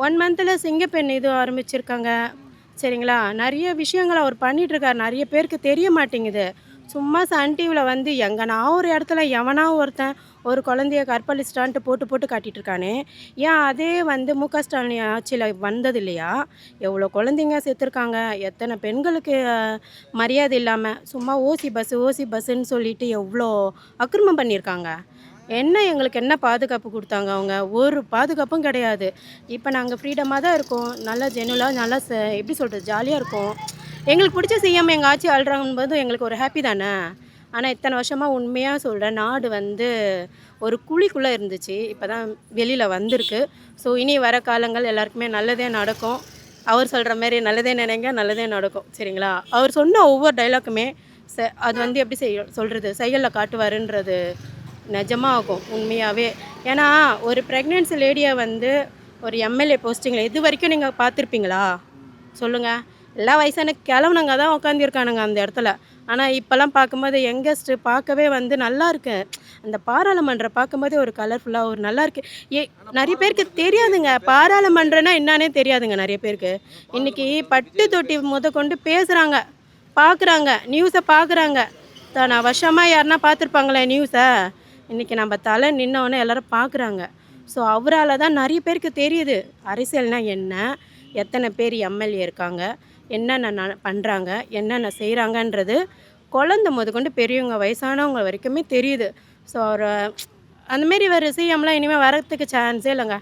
1 மந்த்ல சிங்கப்பெண் இது ஆரம்பிச்சிருக்காங்க. சரிங்களா? நெறைய விஷயங்கள் அவர் பண்ணிட்டுருக்காரு. நெறைய பேருக்கு தெரிய மாட்டேங்குது. சும்மா சன் டிவில வந்து எங்கனா ஒரு இடத்துல எவனா ஒருத்தன் ஒரு குழந்தைய கற்பழிச்சிட்டான்ட்டு போட்டு போட்டு காட்டிட்டு இருக்கானே. ஏன் அதே வந்து மு.க. ஸ்டாலின் ஆட்சியில வந்தது இல்லையா? எவ்வளோ குழந்தைங்க செத்துருக்காங்க. எத்தன பெண்களுக்கு மரியாதை இல்லாம, சும்மா ஓசி பஸ்ஸுன்னு சொல்லிட்டு எவ்வளோ அக்கிரமம் பண்ணியிருக்காங்க. எங்களுக்கு என்ன பாதுகாப்பு குடுத்தாங்க அவங்க? ஒரு பாதுகாப்பும் கிடையாது. இப்ப நாங்க ஃப்ரீடமா தான் இருக்கோம். நல்லா ஜெனுலா நல்லா எப்படி சொல்றது? ஜாலியா இருக்கோம். எங்களுக்கு புடிச்ச சிஎம் எங்க ஆட்சி ஆள்றாங்கம்போது எங்களுக்கு ஒரு ஹாப்பி தானே! ஆனா இத்தன வருஷமா உண்மையா சொல்றேன். நாடு வந்து ஒரு குழிக்குள்ள இருந்துச்சு. இப்ப தான் வெளில வந்திருக்கு. ஸோ இனி வர காலங்கள் எல்லாருக்குமே நல்லதே நடக்கும். அவர் சொல்ற மாரி நல்லதே நினைங்க, நல்லதே நடக்கும். சரிங்களா? அவர் சொன்ன ஒவ்வொரு டயலாக்குமே அது வந்து எப்படி சொல்றது? செயல்ல காட்டுவாருன்றது நிஜமா ஆகும் உண்மையாவே. ஏன்னா, ஒரு பிரெக்னன்சி லேடிய வந்து ஒரு எம்எல்ஏ போஸ்டிங்கில இதுவரைக்கும் நீங்க பார்த்துருப்பீங்களா? சொல்லுங்க. எல்லாம் வயசான கிழவனுங்க தான் உட்காந்துருக்கானுங்க அந்த இடத்துல. ஆனா, இப்பலாம் பார்க்கும்போது யங்கஸ்ட் பார்க்கவே வந்து நல்லாருக்கு. அந்த பாராளுமன்றம் பார்க்கும்போதே ஒரு கலர்ஃபுல்லா ஒரு நல்லாருக்கு. எ நெறைய பேருக்கு தெரியாதுங்க. பாராளுமன்றம்னா என்னான்னே தெரியாதுங்க நெறைய பேருக்கு. இன்னைக்கு பட்டு தொட்டி முதற்கொண்டு பேசுறாங்க, பார்க்குறாங்க, நியூஸ பார்க்குறாங்க. இத்தன வருஷமா யாருன்னா பார்த்துருப்பாங்களா நியூஸ? இன்னைக்கு நம்ம தல நின்னோனே எல்லாரும் பார்க்குறாங்க. ஸோ அவரால தான் நெறைய பேருக்கு தெரியுது. அரசியல்னா என்ன? எத்தன பேர் எம்எல்ஏ இருக்காங்க? என்னென்ன பண்றாங்க? என்னென்ன செய்றாங்கன்றது குழந்த முதற்கொண்டு பெரியவங்க, வயசானவங்க வரைக்குமே தெரியுது. ஸோ அந்த மாரி ஒரு சிஎம்லாம் இனிமே வரதுக்கு சான்ஸே இல்லங்க.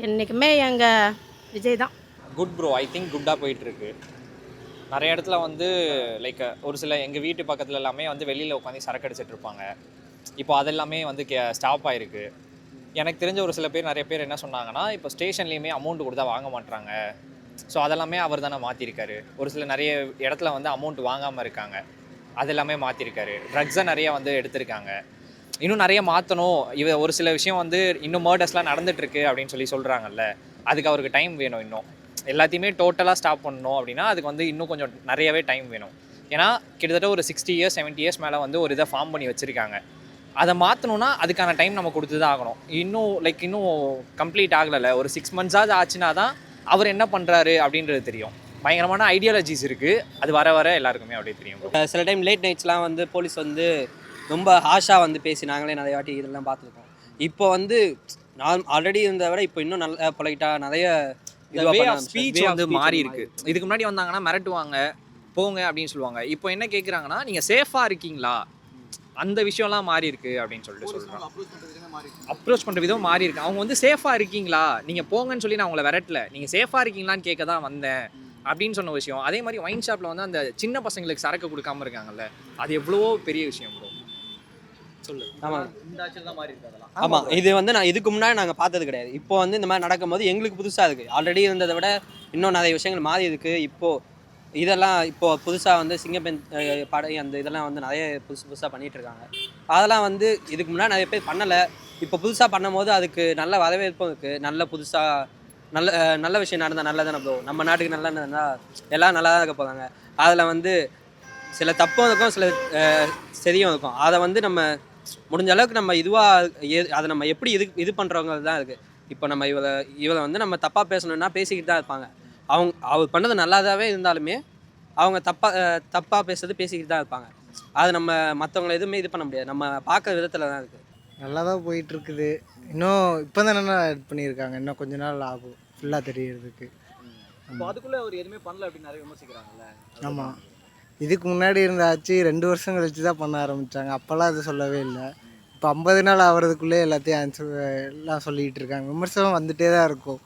என்னைக்குமே எங்க விஜய் தான். Good bro. ஐ திங்க் குட்டா போயிட்டுருக்கு. நிறைய இடத்துல வந்து லைக் ஒரு சில எங்கள் வீட்டு பக்கத்தில் எல்லாமே வந்து வெளியில் உட்காந்து சரக்கு அடிச்சிட்டு இருப்பாங்க. இப்போ அதெல்லாமே வந்து ஸ்டாப் ஆகிருக்கு. எனக்கு தெரிஞ்ச ஒரு சில பேர் நிறைய பேர் என்ன சொன்னாங்கன்னா, இப்போ ஸ்டேஷன்லேயுமே அமௌண்ட் கொடுத்தா வாங்க மாட்டுறாங்க. ஸோ அதெல்லாமே அவர் தானே மாற்றிருக்காரு. ஒரு சில நிறைய இடத்துல வந்து அமௌண்ட் வாங்காமல் இருக்காங்க. அதெல்லாமே மாற்றிருக்காரு. ட்ரக்ஸை நிறைய வந்து எடுத்திருக்காங்க. இன்னும் நிறைய மாற்றணும். ஒரு சில விஷயம் வந்து இன்னும் மர்டர்ஸ்லாம் நடந்துட்டுருக்கு அப்படின்னு சொல்கிறாங்கல்ல. அதுக்கு அவருக்கு டைம் வேணும். இன்னும் எல்லாத்தையுமே டோட்டலாக ஸ்டாப் பண்ணணும் அப்படின்னா அதுக்கு வந்து இன்னும் கொஞ்சம் நிறையவே டைம் வேணும். ஏன்னா கிட்டத்தட்ட ஒரு 60 இயர்ஸ் 70 இயர்ஸ் மேலே வந்து ஒரு இதை ஃபார்ம் பண்ணி வச்சுருக்காங்க. அதை மாற்றணுன்னா அதுக்கான டைம் நம்ம கொடுத்து தான் ஆகணும். இன்னும் கம்ப்ளீட் ஆகலை. ஒரு 6 மந்த்ஸாவது ஆச்சுன்னா தான் அவர் என்ன பண்ணுறாரு அப்படின்றது தெரியும். பயங்கரமான ஐடியாலஜிஸ் இருக்குது. அது வர வர எல்லாருக்குமே அப்படியே தெரியும். சில டைம் லேட் நைட்ஸ்லாம் வந்து போலீஸ் வந்து ரொம்ப ஹாஷாக வந்து பேசி நாங்களே நிறைய வாட்டி இதெல்லாம் பார்த்துருக்கோம். இப்போ வந்து நான் ஆல்ரெடி இருந்ததை விட இப்போ இன்னும் நல்ல பொலைட்டாக நிறைய ஸ்பீச் வந்து மாறி இருக்கு. இதுக்கு முன்னாடி வந்தாங்கன்னா மிரட்டுவாங்க, போங்க அப்படின்னு சொல்லுவாங்க. இப்போ என்ன கேட்குறாங்கன்னா, நீங்கள் சேஃபாக இருக்கீங்களா, அந்த விஷயம்லாம் மாறி இருக்கு அப்படின்னு சொல்கிறாங்க. அப்ரோச் பண்ணுற விதம் மாறி இருக்கு. அவங்க வந்து சேஃபாக இருக்கீங்களா, நீங்கள் போங்கன்னு சொல்லி நான் உங்களை விரட்டல, நீங்கள் சேஃபாக இருக்கீங்களான்னு கேட்க தான் வந்தேன் அப்படின்னு சொன்ன விஷயம். அதே மாதிரி ஒயின் ஷாப்பில் வந்து அந்த சின்ன பசங்களுக்கு சரக்கு கொடுக்காம இருக்காங்கல்ல, அது எவ்வளவோ பெரிய விஷயம் ப்ரோ. ஆமாம், இது வந்து நான் இதுக்கு முன்னாடி நாங்கள் பார்த்தது கிடையாது. இப்போ வந்து இந்த மாதிரி நடக்கும்போது எங்களுக்கு புதுசாக இருக்குது. ஆல்ரெடி இருந்ததை விட இன்னும் நிறைய விஷயங்கள் மாறி இருக்குது. இப்போது இதெல்லாம் இப்போது புதுசாக வந்து சிங்கப்பெண் படை அந்த இதெல்லாம் வந்து நிறைய புதுசாக பண்ணிகிட்ருக்காங்க. அதெல்லாம் வந்து இதுக்கு முன்னாடி நிறைய பேர் பண்ணலை. இப்போ புதுசாக பண்ணும்போது அதுக்கு நல்ல வரவேற்பும் இருக்குது. நல்ல புதுசாக நல்ல விஷயம் நடந்தால் நல்லது தானே ப்ரோ. நம்ம நாட்டுக்கு நல்லா நடந்தால் எல்லாம் நல்லா தான் இருக்க போகிறாங்க. அதில் வந்து சில தப்பும் இருக்கும், சில சரியும் இருக்கும். அதை வந்து நம்ம முடிஞ்ச அளவுக்கு நம்ம அதை நம்ம எப்படி இது பண்ணுறவங்க தான் இருக்குது. இப்போ நம்ம இவளை வந்து நம்ம தப்பாக பேசணுன்னா பேசிக்கிட்டு தான் இருப்பாங்க. அவர் பண்ணது நல்லாதாவே இருந்தாலுமே அவங்க தப்பாக பேசிக்கிட்டு தான் இருப்பாங்க. அது நம்ம மற்றவங்களை எதுவுமே இது பண்ண முடியாது. நம்ம பார்க்குற விதத்தில் தான் இருக்குது. நல்லா தான் போயிட்டுருக்குது. இன்னும் இப்போ தான் நல்லா இது பண்ணியிருக்காங்க. இன்னும் கொஞ்ச நாள் ஆகும் ஃபுல்லாக தெரியறதுக்கு. அதுக்குள்ளே அவர் எதுவுமே பண்ணல அப்படின்னு நிறைய விமர்சிக்கிறாங்கல்ல. ஆமாம், இதுக்கு முன்னாடி இருந்த ஆட்சி 2 வருஷம் கழிச்சு தான் பண்ண ஆரம்பித்தாங்க. அப்போல்லாம் அது சொல்லவே இல்லை. இப்போ 50 நாள் ஆகிறதுக்குள்ளே எல்லாத்தையும் எல்லாம் சொல்லிகிட்டு இருக்காங்க. விமர்சனம் வந்துகிட்டே தான் இருக்கும்.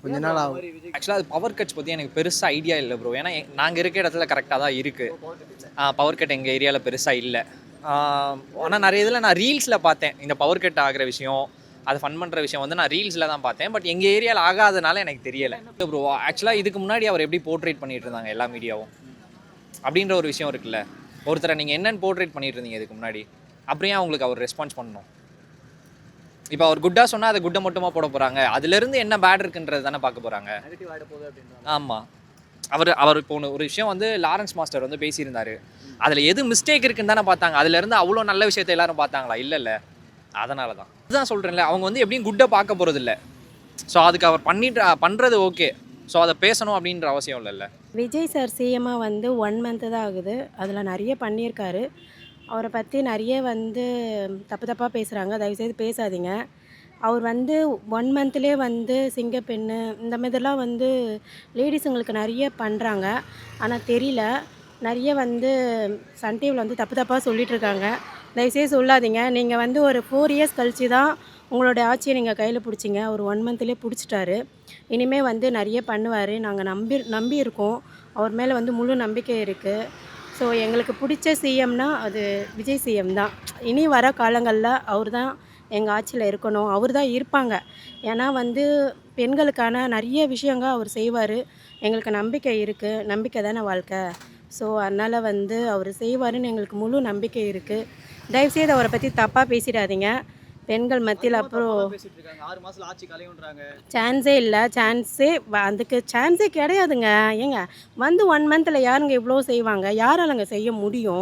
கொஞ்ச நாள் ஆகும். ஆக்சுவலாக அது பவர் கட்ஸ் பற்றி எனக்கு பெருசாக ஐடியா இல்லை ப்ரோ. ஏன்னா நாங்கள் இருக்க இடத்துல கரெக்டாக தான் இருக்குது. பவர் கட் எங்கள் ஏரியாவில் பெருசாக இல்லை. ஆனால் நிறைய இதில் நான் ரீல்ஸில் பார்த்தேன். இந்த பவர் கட் ஆகிற விஷயம், அதை ஃபன் பண்ணுற விஷயம் வந்து நான் ரீல்ஸில் தான் பார்த்தேன். பட் எங்கள் ஏரியாவில் ஆகாதனால எனக்கு தெரியலை ப்ரோ. ஆக்சுவலாக இதுக்கு முன்னாடி அவர் எப்படி போர்ட்ரேட் பண்ணிட்டு இருந்தாங்க எல்லா மீடியாவும் அப்படின்ற ஒரு விஷயம் இருக்குல்ல. ஒருத்தரை நீங்கள் என்னென்னு போர்ட்ரேட் பண்ணிட்டு இருந்தீங்க இதுக்கு முன்னாடி, அப்படியே அவங்களுக்கு அவர் ரெஸ்பான்ஸ் பண்ணணும். இப்போ அவர் குட்டாக சொன்னால் அதை குட்டை மட்டுமா போட போகிறாங்க. அதுலேருந்து என்ன பேட் இருக்குன்றது தானே பார்க்க போகிறாங்க. ஆமாம், அவர் இப்போ ஒரு விஷயம் வந்து லாரன்ஸ் மாஸ்டர் வந்து பேசியிருந்தார். அதில் எது மிஸ்டேக் இருக்குன்னு தானே பார்த்தாங்க. அதுலேருந்து அவ்வளோ நல்ல விஷயத்தை எல்லாரும் பார்த்தாங்களா? இல்லைல்ல. அதனால தான் இதுதான் சொல்கிறேன்ல, அவங்க வந்து எப்படியும் குட்டை பார்க்க போகிறது இல்லை. ஸோ அதுக்கு அவர் பண்ணுறது ஓகே. ஸோ அதை பேசணும் அப்படின்ற அவசியம் இல்லைல்ல. விஜய் சார் சிஎம்மாக வந்து 1 மந்த்து தான் ஆகுது. அதில் நிறைய பண்ணியிருக்காரு. அவரை பற்றி நிறைய வந்து தப்பு தப்பாக பேசுகிறாங்க. தயவுசெய்து பேசாதீங்க. அவர் வந்து 1 மந்த்லேயே வந்து சிங்கப்பெண்ணு இந்த மாதிரிலாம் வந்து லேடிஸுங்களுக்கு நிறைய பண்ணுறாங்க. ஆனால் தெரியல. நிறைய வந்து சன் டிவியில் வந்து தப்பு தப்பாக சொல்லிகிட்ருக்காங்க. தயவுசெய்து சொல்லாதீங்க. நீங்கள் வந்து ஒரு 4 இயர்ஸ் கழிச்சு தான் உங்களுடைய ஆட்சியை நீங்கள் கையில் பிடிச்சிங்க. ஒரு 1 மந்த்லேயே பிடிச்சிட்டாரு. இனிமேல் வந்து நிறைய பண்ணுவார். நாங்கள் நம்பி இருக்கோம். அவர் மேலே வந்து முழு நம்பிக்கை இருக்குது. ஸோ எங்களுக்கு பிடிச்ச சிஎம்னா அது விஜய் சிஎம் தான். இனி வர காலங்களில் அவர் தான் எங்கள் ஆட்சியில் இருக்கணும். அவர் தான் இருப்பாங்க. ஏன்னா வந்து பெண்களுக்கான நிறைய விஷயங்கள் அவர் செய்வார். எங்களுக்கு நம்பிக்கை இருக்குது. நம்பிக்கை தானே வாழ்க்கை. ஸோ அதனால் வந்து அவர் செய்வாருன்னு எங்களுக்கு முழு நம்பிக்கை இருக்குது. தயவுசெய்து அவரை பற்றி தப்பாக பேசிடாதீங்க. பெண்கள் மத்தியில் அப்புறம் பேசிட்டு இருக்காங்க 6 மாசத்துல ஆட்சி கலையுன்றாங்க. சான்ஸே இல்லை. அதுக்கு சான்ஸே கிடையாதுங்க. ஏங்க வந்து 1 மந்தில் யாருங்க இவ்வளோ செய்வாங்க? யாராலங்க செய்ய முடியும்?